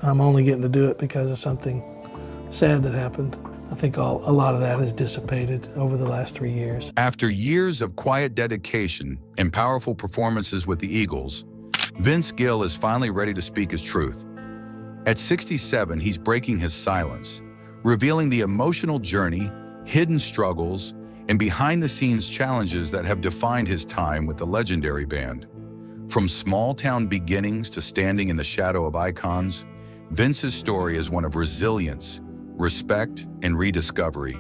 I'm only getting to do it because of something sad that happened. I think a lot of that has dissipated over the last 3 years. After years of quiet dedication and powerful performances with the Eagles, Vince Gill is finally ready to speak his truth. At 67, he's breaking his silence, revealing the emotional journey, hidden struggles, and behind-the-scenes challenges that have defined his time with the legendary band. From small-town beginnings to standing in the shadow of icons, Vince's story is one of resilience, respect, and rediscovery,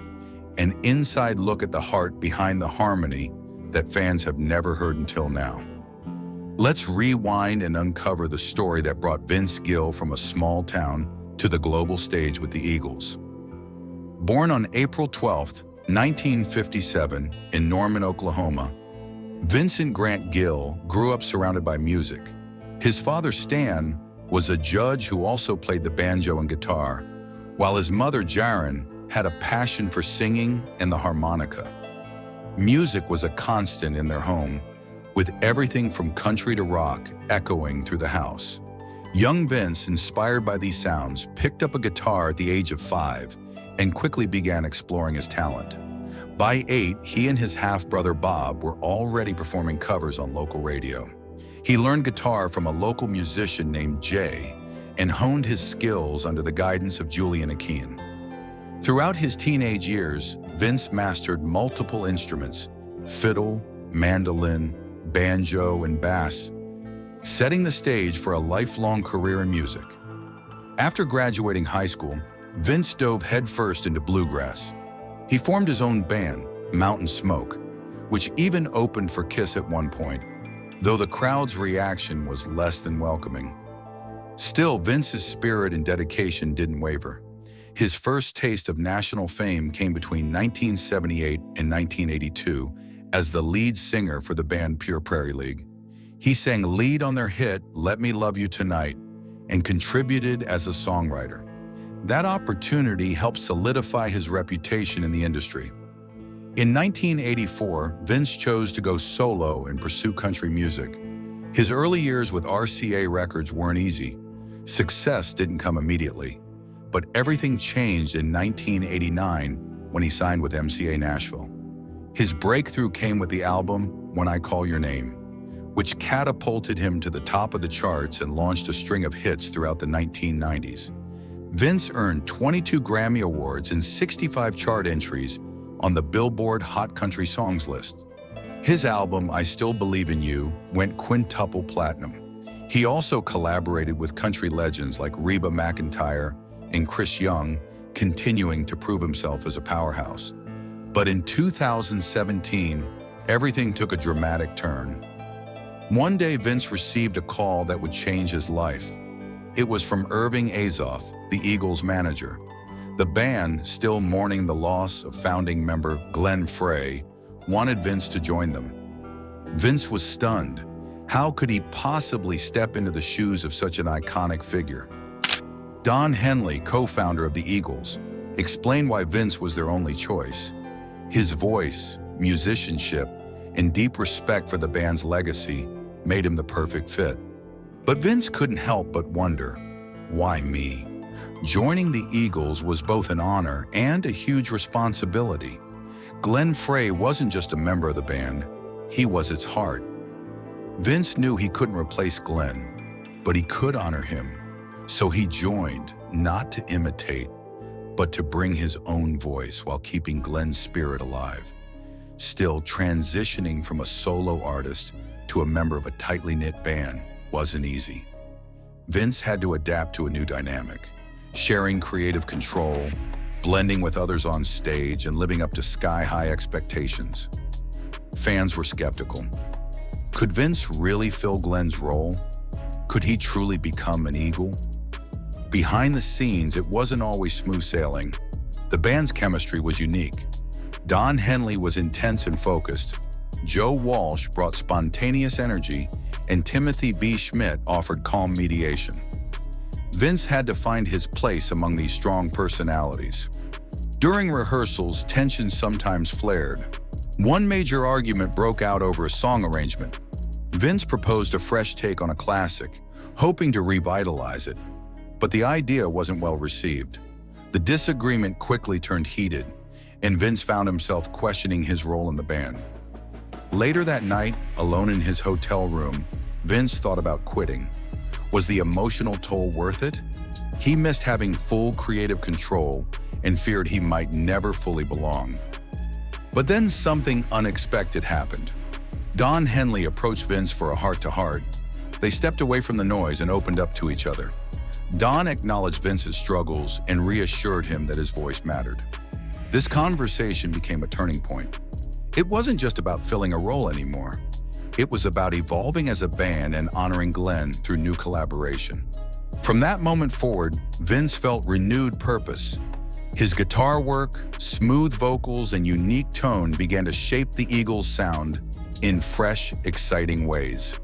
an inside look at the heart behind the harmony that fans have never heard until now. Let's rewind and uncover the story that brought Vince Gill from a small town to the global stage with the Eagles. Born on April 12, 1957, in Norman, Oklahoma, Vincent Grant Gill grew up surrounded by music. His father, Stan, was a judge who also played the banjo and guitar, while his mother, Jaren, had a passion for singing and the harmonica. Music was a constant in their home, with everything from country to rock echoing through the house. Young Vince, inspired by these sounds, picked up a guitar at the age of 5 and quickly began exploring his talent. By 8, he and his half-brother Bob were already performing covers on local radio. He learned guitar from a local musician named Jay and honed his skills under the guidance of Julian Akin. Throughout his teenage years, Vince mastered multiple instruments: fiddle, mandolin, banjo, and bass, setting the stage for a lifelong career in music. After graduating high school, Vince dove headfirst into bluegrass. He formed his own band, Mountain Smoke, which even opened for Kiss at one point, though the crowd's reaction was less than welcoming. Still, Vince's spirit and dedication didn't waver. His first taste of national fame came between 1978 and 1982 as the lead singer for the band Pure Prairie League. He sang lead on their hit, Let Me Love You Tonight, and contributed as a songwriter. That opportunity helped solidify his reputation in the industry. In 1984, Vince chose to go solo and pursue country music. His early years with RCA Records weren't easy. Success didn't come immediately, but everything changed in 1989 when he signed with MCA Nashville. His breakthrough came with the album When I Call Your Name, which catapulted him to the top of the charts and launched a string of hits throughout the 1990s. Vince earned 22 Grammy Awards and 65 chart entries on the Billboard Hot Country Songs list. His album, I Still Believe in You, went quintuple platinum. He also collaborated with country legends like Reba McEntire and Chris Young, continuing to prove himself as a powerhouse. But in 2017, everything took a dramatic turn. One day, Vince received a call that would change his life. It was from Irving Azoff, the Eagles manager. The band, still mourning the loss of founding member Glenn Frey, wanted Vince to join them. Vince was stunned. How could he possibly step into the shoes of such an iconic figure? Don Henley, co-founder of the Eagles, explained why Vince was their only choice. His voice, musicianship, and deep respect for the band's legacy made him the perfect fit. But Vince couldn't help but wonder, why me? Joining the Eagles was both an honor and a huge responsibility. Glenn Frey wasn't just a member of the band, he was its heart. Vince knew he couldn't replace Glenn, but he could honor him. So he joined, not to imitate, but to bring his own voice while keeping Glenn's spirit alive. Still, transitioning from a solo artist to a member of a tightly knit band wasn't easy. Vince had to adapt to a new dynamic, sharing creative control, blending with others on stage, and living up to sky-high expectations. Fans were skeptical. Could Vince really fill Glenn's role? Could he truly become an Eagle? Behind the scenes, it wasn't always smooth sailing. The band's chemistry was unique. Don Henley was intense and focused. Joe Walsh brought spontaneous energy, and Timothy B. Schmidt offered calm mediation. Vince had to find his place among these strong personalities. During rehearsals, tension sometimes flared. One major argument broke out over a song arrangement. Vince proposed a fresh take on a classic, hoping to revitalize it. But the idea wasn't well received. The disagreement quickly turned heated, and Vince found himself questioning his role in the band. Later that night, alone in his hotel room, Vince thought about quitting. Was the emotional toll worth it? He missed having full creative control and feared he might never fully belong. But then something unexpected happened. Don Henley approached Vince for a heart-to-heart. They stepped away from the noise and opened up to each other. Don acknowledged Vince's struggles and reassured him that his voice mattered. This conversation became a turning point. It wasn't just about filling a role anymore. It was about evolving as a band and honoring Glenn through new collaboration. From that moment forward, Vince felt renewed purpose. His guitar work, smooth vocals, and unique tone began to shape the Eagles' sound in fresh, exciting ways.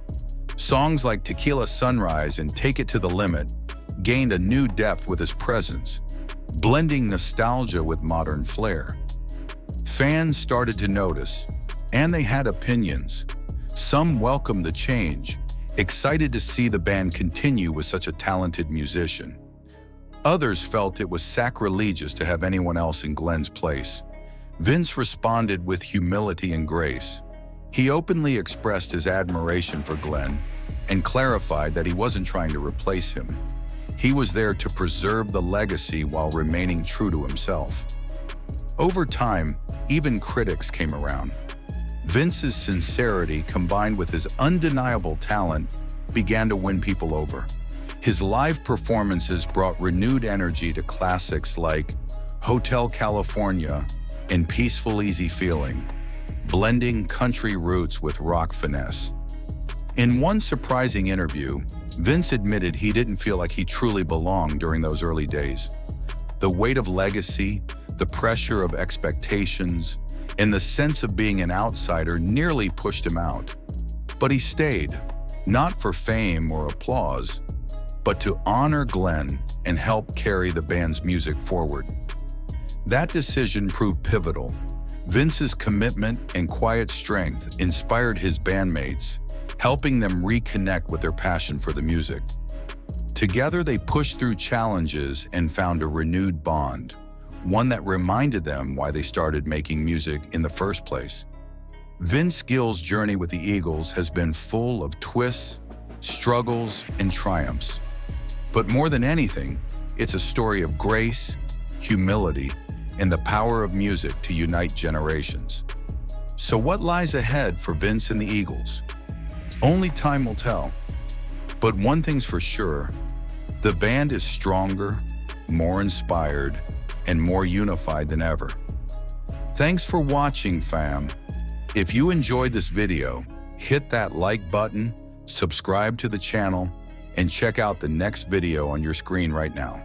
Songs like Tequila Sunrise and Take It to the Limit gained a new depth with his presence, blending nostalgia with modern flair. Fans started to notice, and they had opinions. Some welcomed the change, excited to see the band continue with such a talented musician. Others felt it was sacrilegious to have anyone else in Glenn's place. Vince responded with humility and grace. He openly expressed his admiration for Glenn and clarified that he wasn't trying to replace him. He was there to preserve the legacy while remaining true to himself. Over time, even critics came around. Vince's sincerity combined with his undeniable talent began to win people over. His live performances brought renewed energy to classics like Hotel California and Peaceful Easy Feeling, blending country roots with rock finesse. In one surprising interview, Vince admitted he didn't feel like he truly belonged during those early days. The weight of legacy, the pressure of expectations, and the sense of being an outsider nearly pushed him out. But he stayed, not for fame or applause, but to honor Glenn and help carry the band's music forward. That decision proved pivotal. Vince's commitment and quiet strength inspired his bandmates, helping them reconnect with their passion for the music. Together, they pushed through challenges and found a renewed bond, one that reminded them why they started making music in the first place. Vince Gill's journey with the Eagles has been full of twists, struggles, and triumphs. But more than anything, it's a story of grace, humility, and the power of music to unite generations. So what lies ahead for Vince and the Eagles? Only time will tell. But one thing's for sure, the band is stronger, more inspired, and more unified than ever. Thanks for watching, fam. If you enjoyed this video, hit that like button, subscribe to the channel, and check out the next video on your screen right now.